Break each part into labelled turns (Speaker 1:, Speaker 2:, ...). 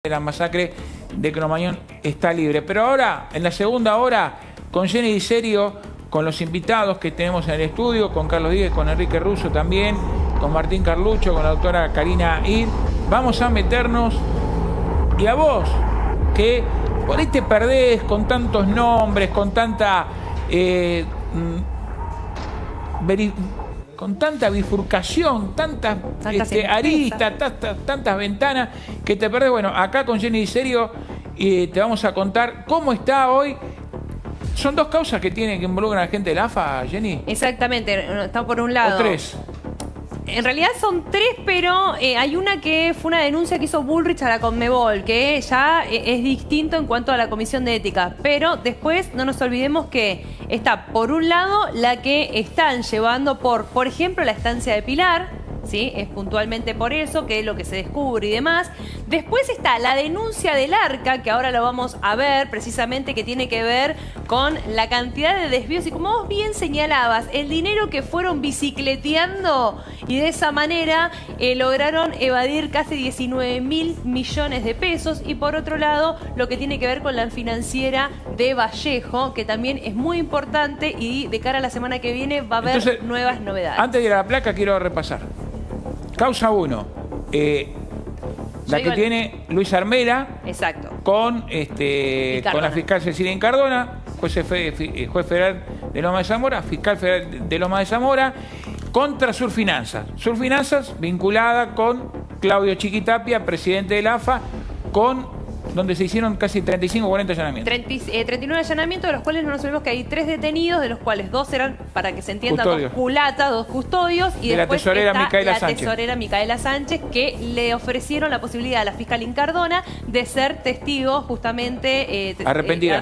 Speaker 1: de la masacre de Cromañón está libre. Pero ahora, en la segunda hora, con Jenny Di Serio, con los invitados que tenemos en el estudio, con Carlos Díez, con Enrique Russo también, con Martín Carlucho, con la doctora Karina Ir, vamos a meternos, y a vos, que por ahí te perdés con tantos nombres, con tanta con tanta bifurcación, tantas aristas, tantas ventanas que te perdés. Bueno, acá con Jenny Di Serio te vamos a contar cómo está hoy. Son dos causas que involucran a la gente de la AFA, Jenny.
Speaker 2: Exactamente, está por un lado.
Speaker 1: O tres.
Speaker 2: En realidad son tres, pero hay una que fue una denuncia que hizo Bullrich a la Conmebol, que ya es distinto en cuanto a la Comisión de Ética. Pero después no nos olvidemos que está, por un lado, la que están llevando por ejemplo, la estancia de Pilar. ¿Sí? Es puntualmente por eso, que es lo que se descubre y demás. Después está la denuncia del ARCA, que ahora lo vamos a ver, precisamente, que tiene que ver con la cantidad de desvíos. Y como vos bien señalabas, el dinero que fueron bicicleteando y de esa manera lograron evadir casi 19.000 millones de pesos. Y por otro lado, lo que tiene que ver con la financiera de Vallejo, que también es muy importante y de cara a la semana que viene va a haber nuevas novedades.
Speaker 1: Antes de ir a la placa, quiero repasar. Causa 1, la que tiene Luis Armela.
Speaker 2: Exacto.
Speaker 1: Con la fiscal Cecilia Incardona, juez federal de Loma de Zamora, fiscal federal de Loma de Zamora, contra Surfinanzas. Surfinanzas vinculada con Claudio Chiquitapia, presidente de la AFA, donde se hicieron casi 35 o 40 allanamientos.
Speaker 2: 39 allanamientos, de los cuales no nos olvidemos que hay 3 detenidos, de los cuales 2 eran, para que se entienda,
Speaker 1: custodios.
Speaker 2: 2 culatas, 2 custodios. Y después
Speaker 1: la tesorera
Speaker 2: está la tesorera Micaela Sánchez, que le ofrecieron la posibilidad a la fiscal Incardona de ser testigo justamente
Speaker 1: arrepentida.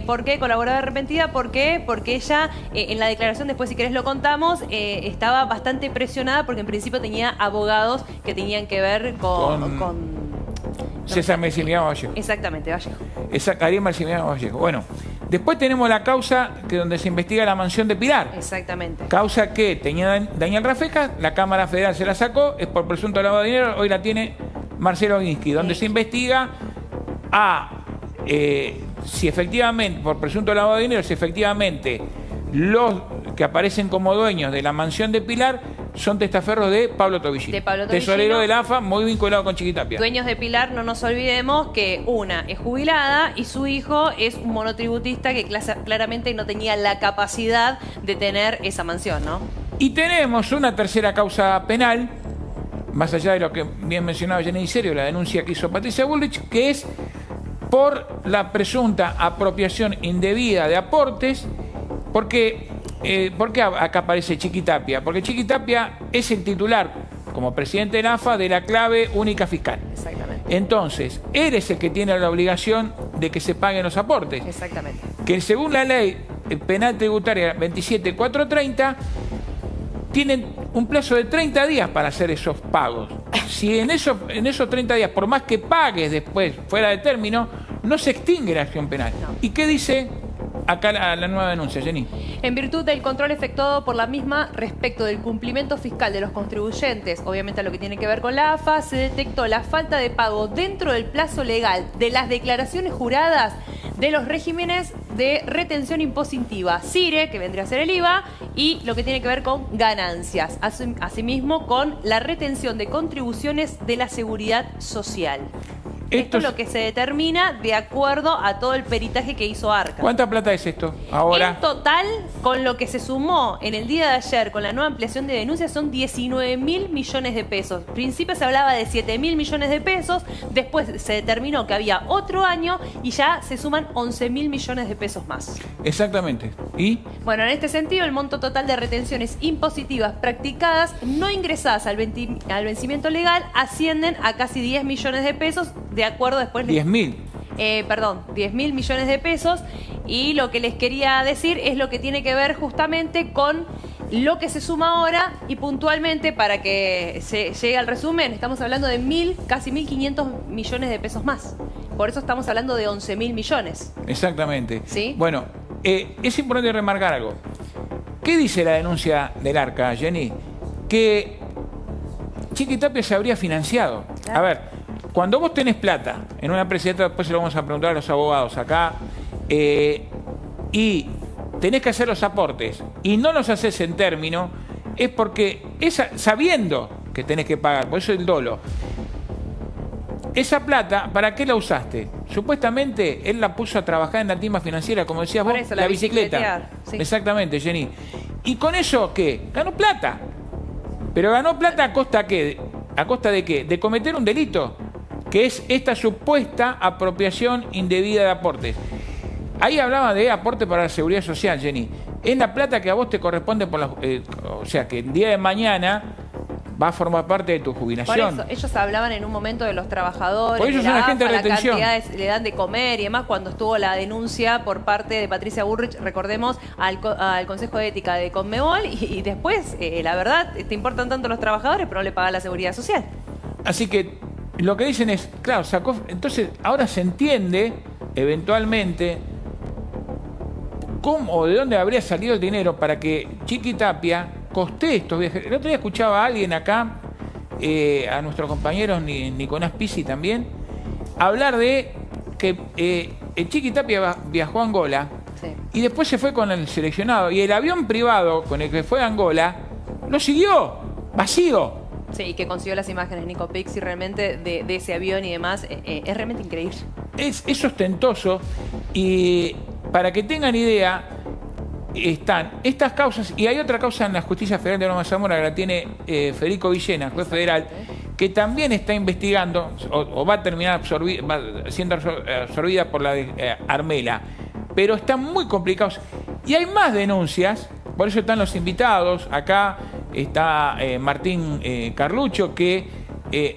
Speaker 2: ¿Por qué? Colaboradora arrepentida. ¿Por qué? Porque ella, en la declaración, después si querés lo contamos, estaba bastante presionada porque en principio tenía abogados que tenían que ver con
Speaker 1: César Maximiliano Vallejo.
Speaker 2: Exactamente, Vallejo.
Speaker 1: Ariel Maximiliano Vallejo. Bueno, después tenemos la causa donde se investiga la mansión de Pilar.
Speaker 2: Exactamente. Causa
Speaker 1: que tenía Daniel Rafeca, la Cámara Federal se la sacó, es por presunto lavado de dinero, hoy la tiene Marcelo Ginsky, donde se investiga si efectivamente, por presunto lavado de dinero, si efectivamente los que aparecen como dueños de la mansión de Pilar son testaferros de Pablo Tobillino, tesorero del AFA, muy vinculado con Chiquitapia.
Speaker 2: Dueños de Pilar, no nos olvidemos que una es jubilada y su hijo es un monotributista que claramente no tenía la capacidad de tener esa mansión, ¿no?
Speaker 1: Y tenemos una tercera causa penal, más allá de lo que bien mencionaba Jenny Di Serio, la denuncia que hizo Patricia Bullrich, que es por la presunta apropiación indebida de aportes. ¿Por qué acá aparece Chiquitapia? Porque Chiquitapia es el titular, como presidente de la AFA, de la clave única fiscal.
Speaker 2: Exactamente.
Speaker 1: Entonces, él es el que tiene la obligación de que se paguen los aportes.
Speaker 2: Exactamente.
Speaker 1: Que según la ley penal tributaria 27430, tienen un plazo de 30 días para hacer esos pagos. Si en esos 30 días, por más que pagues después fuera de término, no se extingue la acción penal. No. ¿Y qué dice acá la nueva denuncia, Jenny?
Speaker 2: En virtud del control efectuado por la misma respecto del cumplimiento fiscal de los contribuyentes, obviamente a lo que tiene que ver con la AFA, se detectó la falta de pago dentro del plazo legal de las declaraciones juradas de los regímenes de retención impositiva, CIRE, que vendría a ser el IVA, y lo que tiene que ver con ganancias, asimismo con la retención de contribuciones de la seguridad social. Esto es lo que se determina de acuerdo a todo el peritaje que hizo ARCA.
Speaker 1: ¿Cuánta plata es esto ahora?
Speaker 2: En total, con lo que se sumó en el día de ayer con la nueva ampliación de denuncias, son 19.000 millones de pesos. En principio se hablaba de 7.000 millones de pesos, después se determinó que había otro año y ya se suman 11.000 millones de pesos más.
Speaker 1: Exactamente. ¿Y?
Speaker 2: Bueno, en este sentido, el monto total de retenciones impositivas practicadas no ingresadas al vencimiento legal ascienden a casi 10 millones de pesos, de acuerdo después...
Speaker 1: 10.000.
Speaker 2: 10.000 millones de pesos. Y lo que les quería decir es lo que tiene que ver justamente con lo que se suma ahora, y puntualmente, para que se llegue al resumen, estamos hablando de casi 1.500 millones de pesos más. Por eso estamos hablando de 11.000 millones.
Speaker 1: Exactamente.
Speaker 2: ¿Sí?
Speaker 1: Bueno, es importante remarcar algo. ¿Qué dice la denuncia del ARCA, Jenny? Que Chiquitapia se habría financiado. Claro. A ver, cuando vos tenés plata en una empresa, después se lo vamos a preguntar a los abogados acá, y tenés que hacer los aportes y no los haces en término, es porque sabiendo que tenés que pagar, por eso el dolo. Esa plata, ¿para qué la usaste? Supuestamente él la puso a trabajar en la timba financiera, como decías vos,
Speaker 2: eso,
Speaker 1: la bicicleta.
Speaker 2: Sí.
Speaker 1: Exactamente, Jenny. ¿Y con eso qué? Ganó plata. Pero ganó plata a costa ¿qué? ¿A costa de qué? De cometer un delito, que es esta supuesta apropiación indebida de aportes. Ahí hablaba de aporte para la seguridad social, Jenny. Es la plata que a vos te corresponde por o sea, que el día de mañana va a formar parte de tu jubilación.
Speaker 2: Por eso, ellos hablaban en un momento de los trabajadores,
Speaker 1: por ellos son agentes de retención,
Speaker 2: la cantidad le dan de comer y demás, cuando estuvo la denuncia por parte de Patricia Bullrich, recordemos, al Consejo de Ética de Conmebol, y después, la verdad, te importan tanto los trabajadores, pero no le pagan la seguridad social.
Speaker 1: Así que lo que dicen es, claro, sacó, entonces ahora se entiende, eventualmente, cómo o de dónde habría salido el dinero para que Chiqui Tapia costé estos viajes. El otro día escuchaba a alguien acá, a nuestro compañero Nicolás Pizzi también, hablar de que el Chiqui Tapia viajó a Angola, sí, y después se fue con el seleccionado. Y el avión privado con el que fue a Angola lo siguió, vacío.
Speaker 2: Sí, y que consiguió las imágenes, Nico Pizzi, realmente de ese avión y demás. Es realmente increíble. Es
Speaker 1: ostentoso. Y para que tengan idea, están estas causas, y hay otra causa en la Justicia Federal de Loma Zamora que la tiene Federico Villena, juez federal, que también está investigando o va a terminar siendo absorbida por la de Armela, pero están muy complicados y hay más denuncias. Por eso están los invitados. Acá está Martín Carlucho, que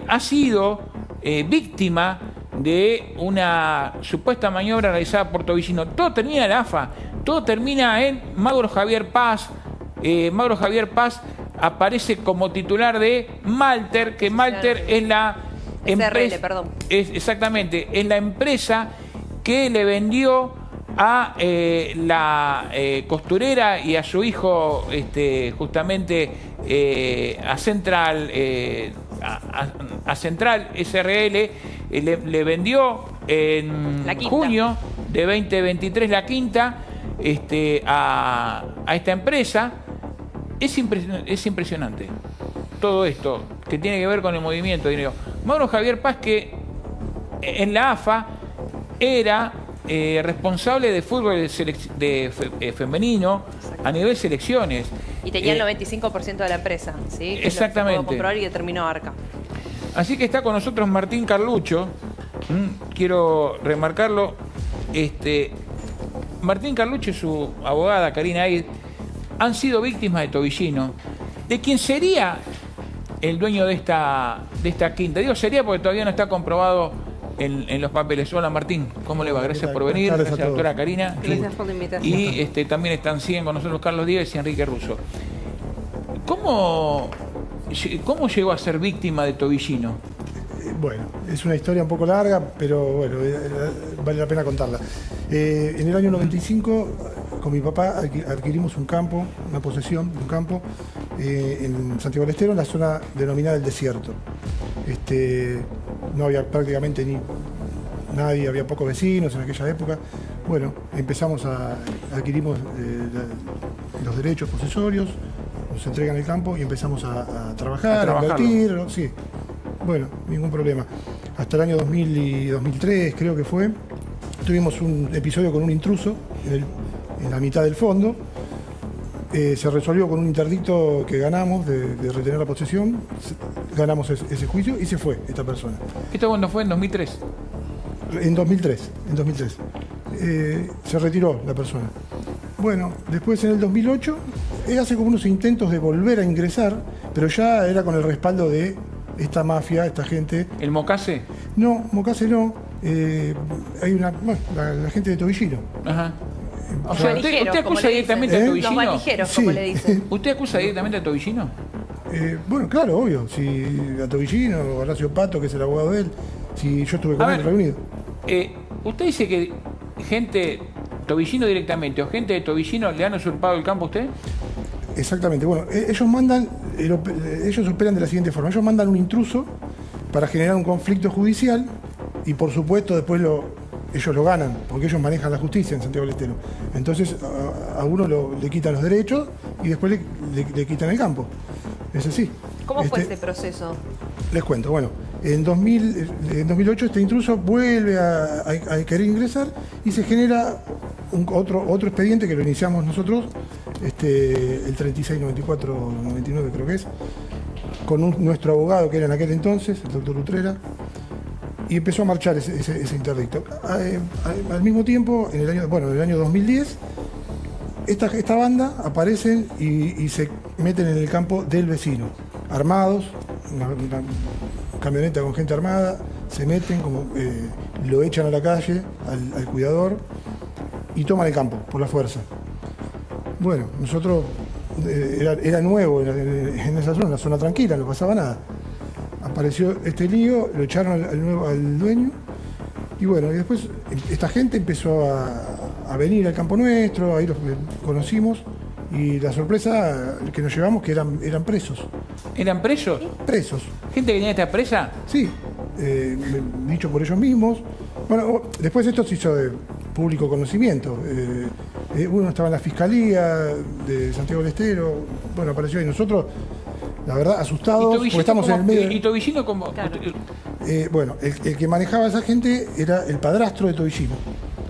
Speaker 1: ha sido víctima de una supuesta maniobra realizada por Tobillino. Todo termina en la AFA. Todo termina en Mauro Javier Paz. Mauro Javier Paz aparece como titular de Malter, que Malter es la empresa, exactamente, es la empresa que le vendió a la costurera y a su hijo, justamente a Central, a Central SRL, le vendió en junio de 2023 la quinta. A esta empresa. Es impresionante todo esto que tiene que ver con el movimiento de dinero. Mauro Javier Paz, que en la AFA era responsable de fútbol femenino a nivel selecciones.
Speaker 2: Y tenía el 95% de la empresa, ¿sí? Que
Speaker 1: exactamente.
Speaker 2: Lo puedo comprobar y determinó Arca.
Speaker 1: Así que está con nosotros Martín Carlucho. Quiero remarcarlo. Martín Carlucho y su abogada Karina Aid han sido víctimas de Tobillino, de quien sería el dueño de esta quinta. Digo sería porque todavía no está comprobado en los papeles. Hola Martín, ¿cómo le va? Gracias por venir. Gracias a la doctora Karina.
Speaker 2: Gracias siguen
Speaker 1: con nosotros Carlos Díaz y Enrique Russo. ¿Cómo llegó a ser víctima de Tobillino?
Speaker 3: Bueno, es una historia un poco larga, pero bueno, vale la pena contarla. En el año 95, con mi papá adquirimos un campo, una posesión de un campo en Santiago del Estero, en la zona denominada El Desierto. No había prácticamente ni nadie, había pocos vecinos en aquella época. Bueno, adquirimos los derechos posesorios, nos entregan el campo y empezamos a trabajar, a invertir, ¿no? Sí. Bueno, ningún problema. Hasta el año 2000 y 2003 creo que fue, tuvimos un episodio con un intruso en la mitad del fondo. Se resolvió con un interdicto que ganamos de retener la posesión. Ganamos ese juicio y se fue esta persona.
Speaker 1: ¿Esto cuándo fue? ¿En 2003?
Speaker 3: En 2003. Se retiró la persona. Bueno, después en el 2008 hace como unos intentos de volver a ingresar, pero ya era con el respaldo de esta mafia, esta gente.
Speaker 1: ¿El Mocase?
Speaker 3: No, Mocase no. Hay la gente de Tobillino.
Speaker 1: Ajá. O sea, ¿usted acusa directamente a Tobillino?
Speaker 2: Los valijeros, como le dicen.
Speaker 1: ¿Usted acusa directamente a Tobillino?
Speaker 3: Bueno, claro, obvio. Si a Tobillino, o a Horacio Pato, que es el abogado de él, si yo estuve con él reunido.
Speaker 1: ¿Usted dice que gente Tobillino directamente o gente de Tobillino le han usurpado el campo a usted?
Speaker 3: Exactamente. Bueno, ellos operan de la siguiente forma. Ellos mandan un intruso para generar un conflicto judicial y por supuesto después ellos lo ganan, porque ellos manejan la justicia en Santiago del Estero. Entonces a uno le quitan los derechos y después le quitan el campo. Es así.
Speaker 2: ¿Cómo fue ese proceso?
Speaker 3: Les cuento, bueno, en 2008 este intruso vuelve a querer ingresar y se genera otro expediente que lo iniciamos nosotros, el 3694-99 creo que es, con nuestro abogado que era en aquel entonces, el doctor Utrera, y empezó a marchar ese interdicto. Al mismo tiempo, en el año 2010, esta banda aparecen y se meten en el campo del vecino, armados, una camioneta con gente armada, se meten, lo echan a la calle, al cuidador, y toman el campo por la fuerza. Bueno, nosotros, era nuevo en esa zona, una zona tranquila, no pasaba nada. Apareció este lío, lo echaron al dueño, y bueno, y después esta gente empezó a venir al campo nuestro, ahí los conocimos, y la sorpresa que nos llevamos que eran presos.
Speaker 1: ¿Eran presos?
Speaker 3: Presos.
Speaker 1: ¿Gente que tenía esta presa?
Speaker 3: Sí, dicho por ellos mismos. Bueno, después esto se hizo de público conocimiento. Uno estaba en la Fiscalía de Santiago del Estero, bueno, apareció ahí. Nosotros, la verdad, asustados, porque estamos en el medio...
Speaker 1: ¿Y Tobillino cómo?
Speaker 2: Claro.
Speaker 3: Bueno, el que manejaba a esa gente era el padrastro de Tobillino.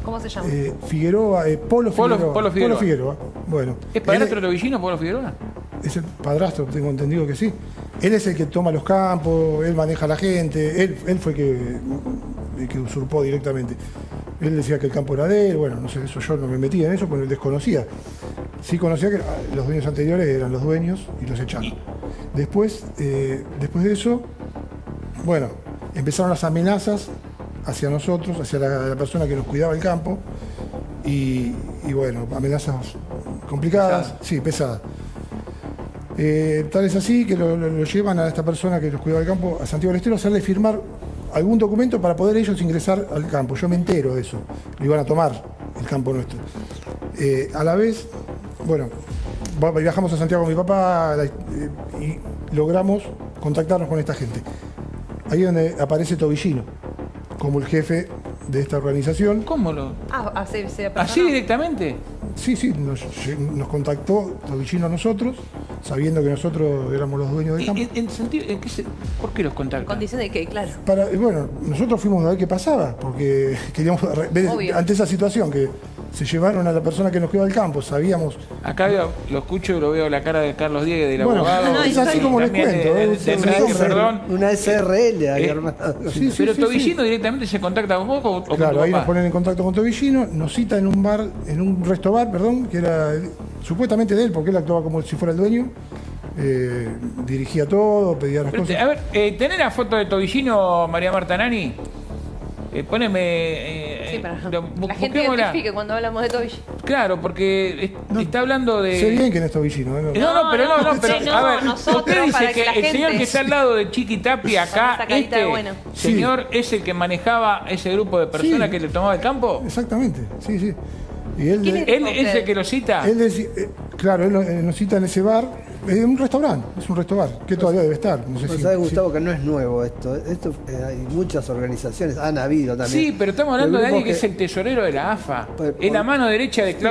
Speaker 2: ¿Cómo se llama?
Speaker 3: Figueroa, Polo Figueroa. Bueno,
Speaker 1: ¿Es padrastro de Tobillino, Polo Figueroa?
Speaker 3: Es el padrastro, tengo entendido que sí. Él es el que toma los campos, él maneja a la gente, él fue el que usurpó directamente. Él decía que el campo era de él, bueno, no sé, eso yo no me metía en eso porque desconocía. Sí conocía que los dueños anteriores eran los dueños y los echaron. Después de eso, bueno, empezaron las amenazas hacia nosotros, hacia la persona que nos cuidaba el campo, y bueno, amenazas complicadas, pesadas. Sí, pesadas. Tal es así que lo llevan a esta persona que nos cuidaba el campo, a Santiago del Estero, a hacerle firmar algún documento para poder ellos ingresar al campo. Yo me entero de eso, lo iban a tomar el campo nuestro. A la vez, bueno, viajamos a Santiago con mi papá y logramos contactarnos con esta gente. Ahí es donde aparece Tobillino como el jefe de esta organización.
Speaker 1: ¿Cómo lo...?
Speaker 2: ¿Así
Speaker 1: directamente?
Speaker 3: Sí, nos contactó Tobillino a nosotros, sabiendo que nosotros éramos los dueños del campo.
Speaker 1: ¿Por qué los contactan?
Speaker 2: ¿En condición de qué? Claro.
Speaker 3: Bueno, nosotros fuimos a ver qué pasaba, porque queríamos ver ante esa situación que se llevaron a la persona que nos cuidaba el campo, sabíamos...
Speaker 1: Acá lo escucho y lo veo la cara de Carlos Diegue, del abogado.
Speaker 3: No, es así como les cuento.
Speaker 4: Una SRL ahí armada.
Speaker 1: Pero Tobillino directamente se contacta con vos o con
Speaker 3: Claro,
Speaker 1: tu
Speaker 3: ahí
Speaker 1: papá.
Speaker 3: nos ponen en contacto con Tobillino, nos cita en un bar, en un restobar, que era supuestamente de él, porque él actuaba como si fuera el dueño. Dirigía todo, pedía las cosas.
Speaker 1: A ver, ¿tenés la foto de Tobillino, María Marta Nani? Poneme...
Speaker 2: Sí, para la gente identifique cuando hablamos de Tobillino.
Speaker 1: Claro, porque está hablando de...
Speaker 3: Sé bien quién es Tobillino.
Speaker 1: pero a ver, usted dice que el señor que está al lado de Chiqui Tapia acá, señor es el que manejaba ese grupo de personas que le tomaba el campo.
Speaker 3: Exactamente, sí. Y él
Speaker 1: es el que lo cita.
Speaker 3: Claro, él nos cita en ese bar. Es un restaurante, que todavía debe estar. No sé si,
Speaker 4: ¿sabes, Gustavo, que no es nuevo esto? Hay muchas organizaciones, han habido también.
Speaker 1: Sí, pero estamos hablando de alguien que es el tesorero de la AFA. Es la mano derecha de Claudio.